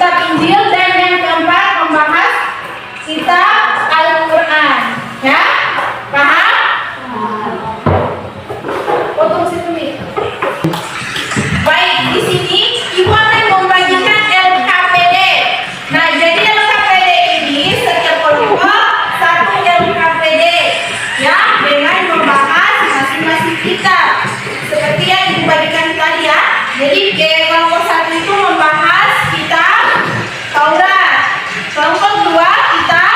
kitab Injil, dan yang keempat membahas kitab Al-Quran. Ya, paham? Potong situ nih. Baik, di sini Ibu akan membagikan LKPD. Nah, jadi LKPD ini setiap kelompok satu LKPD, ya, dengan membahas masing-masing kitab. Seperti yang dibagikan tadi ya. Jadi kelompok satu itu membahas kitab Taurat, kelompok dua kitab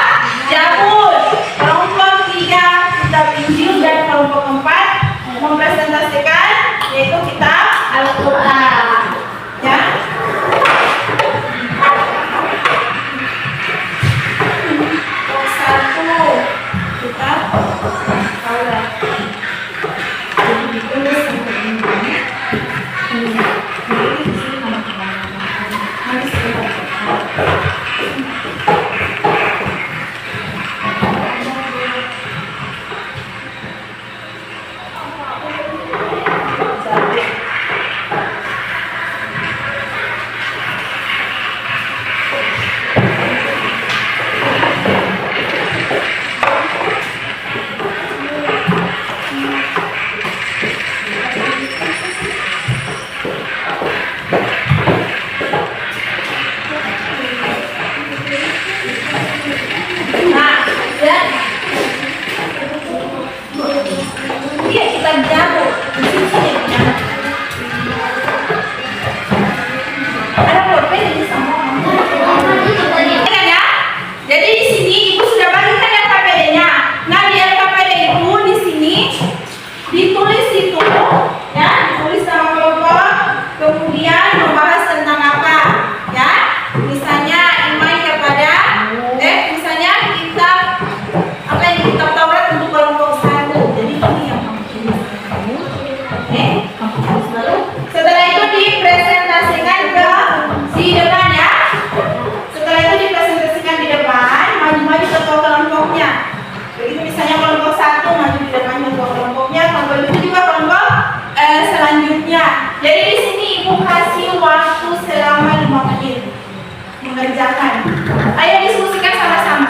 Zabur, kelompok tiga kitab Injil, dan kelompok empat mempresentasikan yaitu kitab Al-Quran. Ya. Kelompok satu kitab Taurat. Jadi ditulis mengerjakan. Ayo diskusikan sama-sama.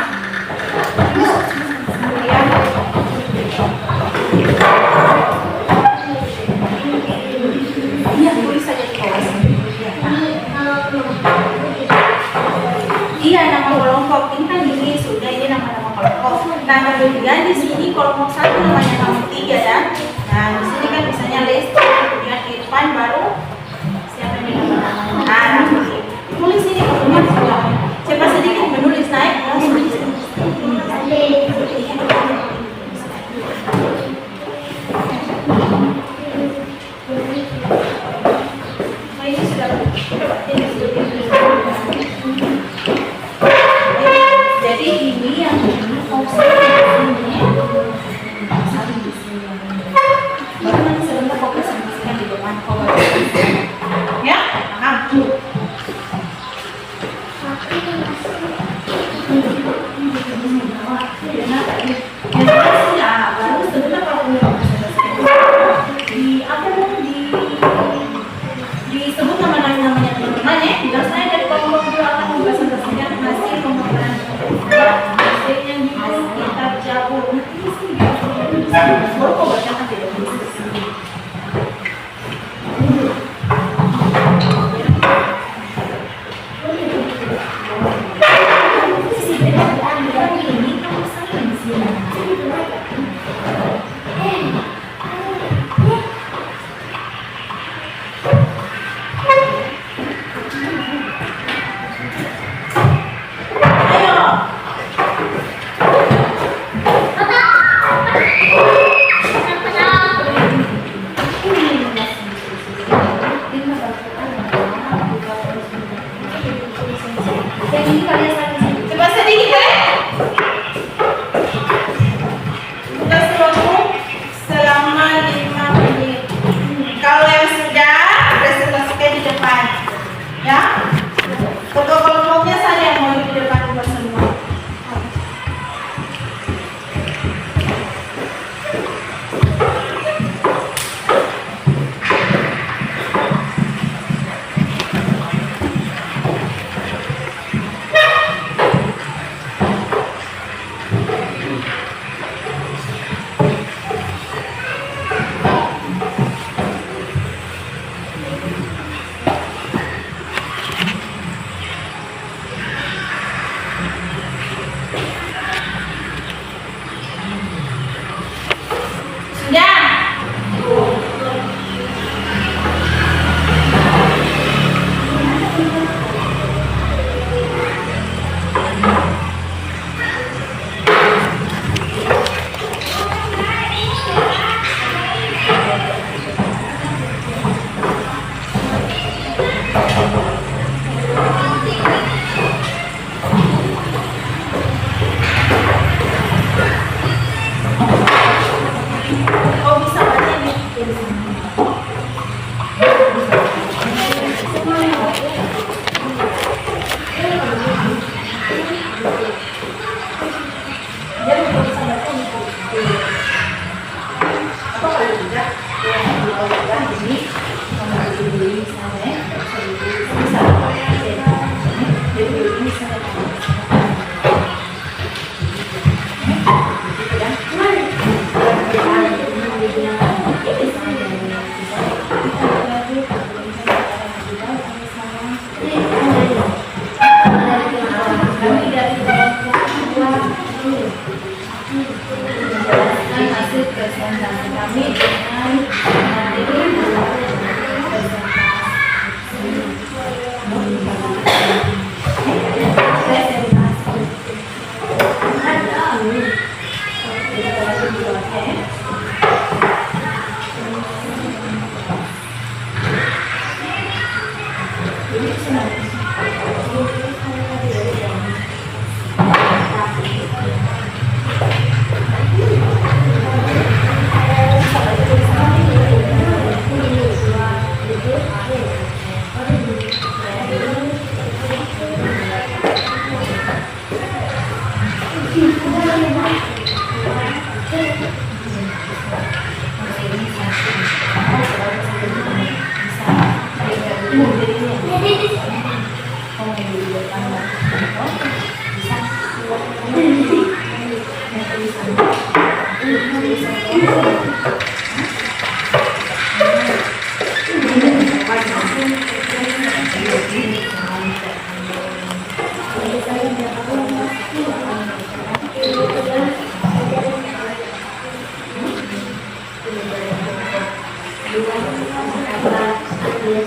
Iya, tulis saja di bawah. Iya, nama kelompok ini sudah, ini nama-nama kelompok. Nah, kemudian di sini kelompok satu namanya kelompok tiga ya. Nah, di sini kan misalnya Lesti, kemudian Irfan, baru siapa yang nama-nama. Nah, tulis ini siapa sedikit menulis naik langsung di sini. Ini sudah jadi ini yang opsi ini baru nanti sebentar fokus di depan ya. Disebut namanya teman-teman ya. Biasanya dari kelompok itu akan mempresentasikan hasil pembuatan hasilnya gitu kitab Zabur. Baru kau bacakan tidak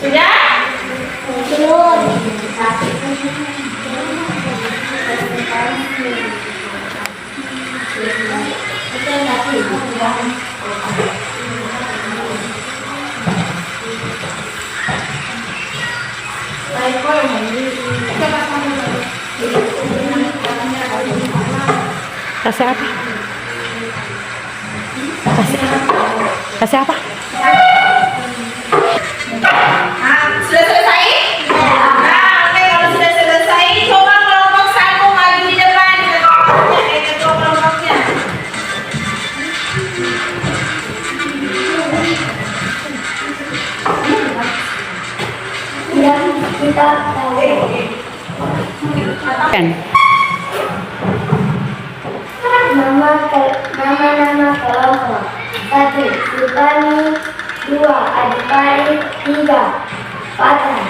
Sudah? Kasih apa? Kasih apa? Sudah selesai? Nah, oke, kalau sudah selesai, coba kelompok 1 maju di depan. Ketua kelompoknya. Yang kita tahu. Kan? Nama kelompok. 1. Sultani. 2. Adipati. 3. Fatah.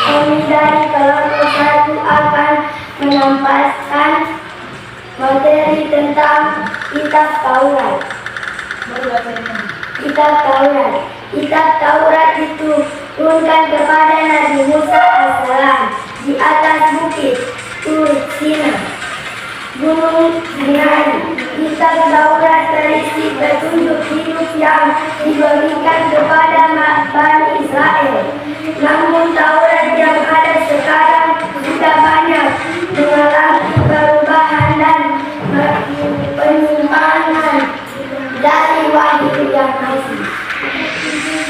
Kami dari kelompok 1 akan menampaskan materi tentang kitab Taurat. Kitab Taurat itu turunkan kepada Nabi Musa AS di atas bukit Tur Sina, Gunung Sinai. Kitab Taurat berisi petunjuk hidup yang diberikan kepada Bani Israel. Namun Taurat yang ada sekarang sudah banyak mengalami perubahan dan penyimpangan dari wahyu yang asli.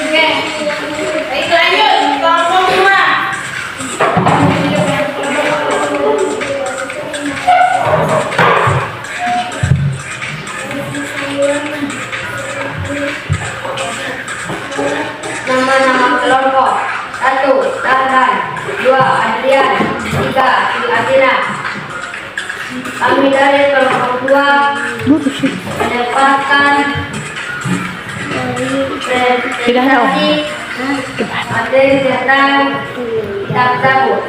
Oke. Baik, lanjut. Kelompok 2. Nama-nama kelompok. 1. Tarhan. 2. Adrian. 3. Atina. Kami dari kelompok 2 mendapatkan presentasi materi tentang kitab Zabur.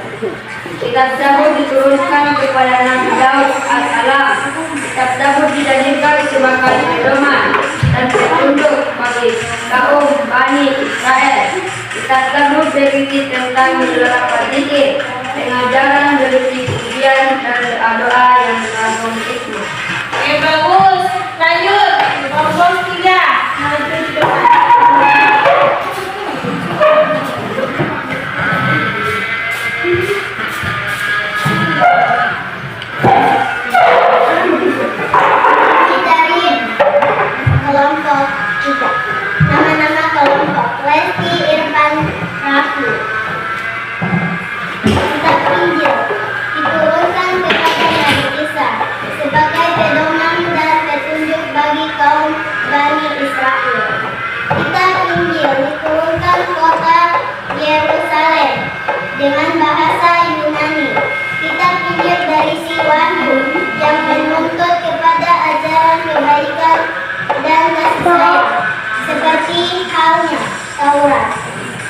Kitab Zabur diturunkan kepada Nabi Daud AS. Kitab Zabur dijadikan sebagai pedoman dan petunjuk bagi kaum Bani Israel. Kitab Zabur berisi tentang beberapa zikir, pengajaran berisi pujian dan doa yang mengandung hikmah. Oke, bagus. Lanjut. Kelompok 3. Maju di depan. Dari kelompok 3. Nama-nama kelompok. Lesti, Irfan, Raffi. Kitab Injil diturunkan kepada Nabi Isa sebagai pedoman dan petunjuk bagi kaum Bani Israel. Kitab Injil diturunkan kota Yerusalem dengan bahasa Yunani. Kitab Injil berisi wahyu yang menuntut kepada ajaran kebaikan dan kasih sayang, seperti halnya Taurat.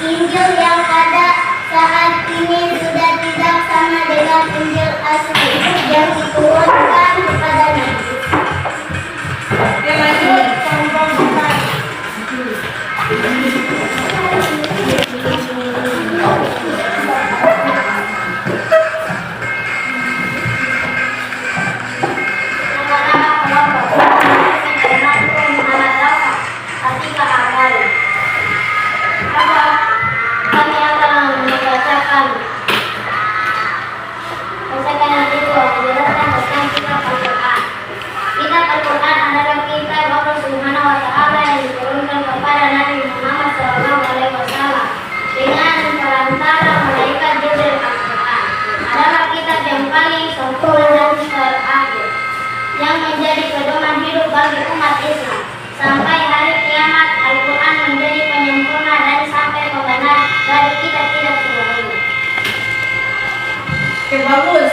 Injil yang ada saat ini sudah tidak sama dengan Injil asli yang diturunkan kepada Nabi Isa. Oke, lanjut. Kelompok 4. Nama-nama kelompok. Muhammad Rafa, Atika Amali. Kami akan membacakan Oke, bagus.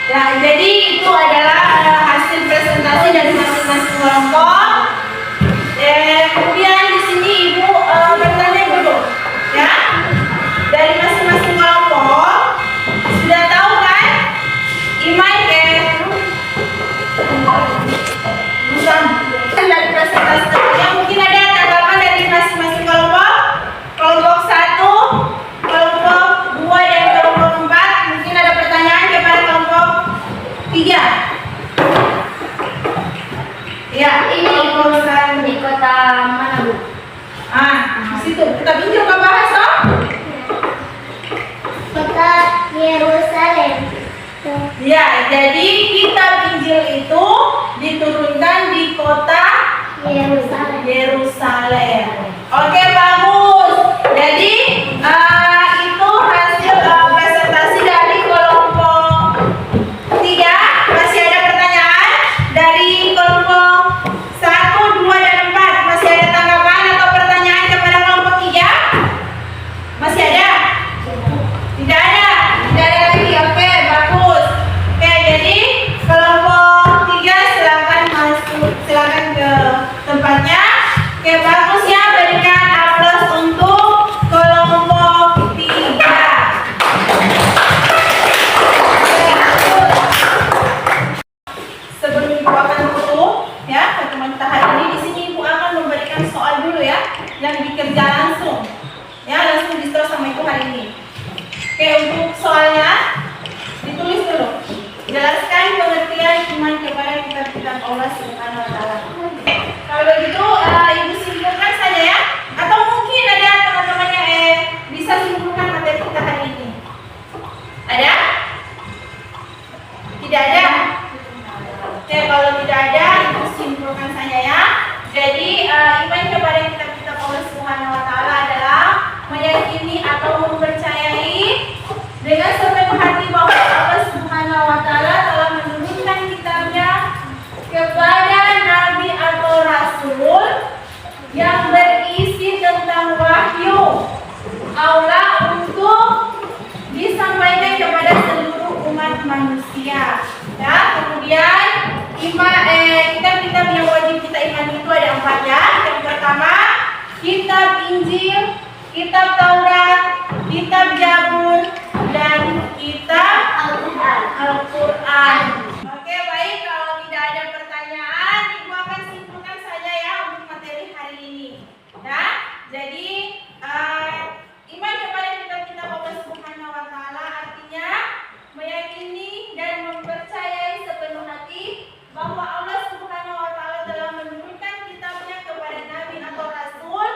Ya, jadi itu adalah hasil presentasi dari masing-masing kelompok. Kemudian di sini Ibu bertanya dulu, ya. Dari masing-masing kelompok sudah tahu kan? Imai bukan dari presentasi yang mungkin ada tanggapan dari masing-masing kelompok. Kelompok 1, kelompok 2 dan kelompok 4. Mungkin ada pertanyaan kepada kelompok 3. Ya, Ini di kota mana, Bu? di situ kita pinjam ke bahasa. Kota Yerusalem. Ya, jadi kitab Injil itu diturunkan di kota Yerusalem. Oke, bagus. Jadi itu hasil presentasi dari kelompok 3. Masih ada pertanyaan dari kelompok 1, 2 dan 4. Masih ada tanggapan atau pertanyaan kepada kelompok 3? Masih ada? Tidak ada. Tidak ada lagi. Oke, bagus. Oke, jadi kelompok 3 silakan masuk, silakan ke tempatnya. Oke, bagus ya, berikan aplaus untuk kelompok 3. Sebelum Ibu akan tutup ya pertemuan kita hari ini, di sini Ibu akan memberikan soal dulu ya, yang dikerja langsung. Ya, langsung di store sama Ibu hari ini. Oke, untuk soalnya ditulis dulu. Jelaskan pengertian iman kepada kitab-kitab Allah Subhanahu wa taala. Kalau begitu Ibu simpulkan saja ya. Atau mungkin ada teman-teman yang bisa simpulkan materi kita hari ini. Ada? Tidak ada? Oke, kalau tidak ada, Ibu simpulkan saja ya. Jadi iman kepada kitab-kitab Allah Subhanahu wa taala adalah meyakini atau mempercayai dengan sepenuh hati bahwa Allah Subhanahu wa taala telah menurunkan kitabnya kepada nabi atau rasul yang berisi tentang wahyu Allah untuk disampaikan kepada seluruh umat manusia. Ya, kemudian kitab-kitab yang wajib kita imani itu ada 4 ya. Yang pertama, kitab Injil, kitab Taurat, kitab Zabur, dan kitab Al-Quran. Oke, baik, kalau tidak ada pertanyaan, Ibu akan simpulkan saja ya untuk materi hari ini. Ya, jadi iman kepada kitab-kitab Allah Subhanahu wa taala artinya meyakini dan mempercayai sepenuh hati bahwa Allah Subhanahu wa taala telah menurunkan kitabnya kepada nabi atau rasul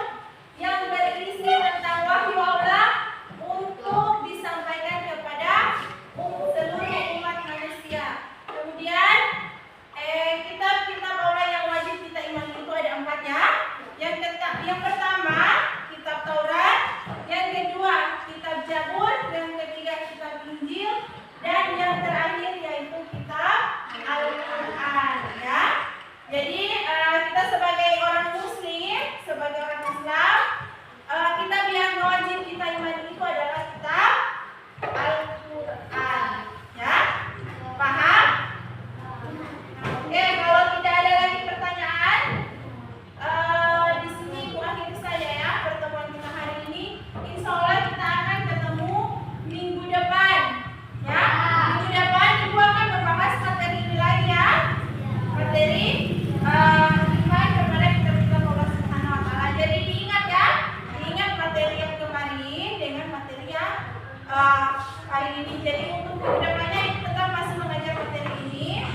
yang berisi tentang wahyu Allah untuk disampaikan kepada seluruh umat manusia. Kemudian kitab-kitab Allah yang wajib kita imani itu ada 4 ya. Yang pertama kitab Taurat, yang kedua kitab Zabur, yang ketiga kitab Injil, dan yang terakhir yaitu kitab Al-Quran ya. Jadi kita sebagai orang Muslim, sebagai orang Islam, kitab yang wajib kita imani itu adalah kitab Al-Quran ya. Paham? Oke, kalau tidak ada lagi pertanyaan, di sini Ibu akhiri saja ya pertemuan kita hari ini. Insya Allah kita akan ketemu minggu depan ya. Minggu depan Ibu akan membahas materi ini lagi ya. Materi iman kepada kitab-kitab Allah Subhanahu wa taala. Jadi diingat ya, diingat materi yang kemarin dengan materi yang hari ini. Jadi untuk kedepannya tetap masih mengajar materi ini.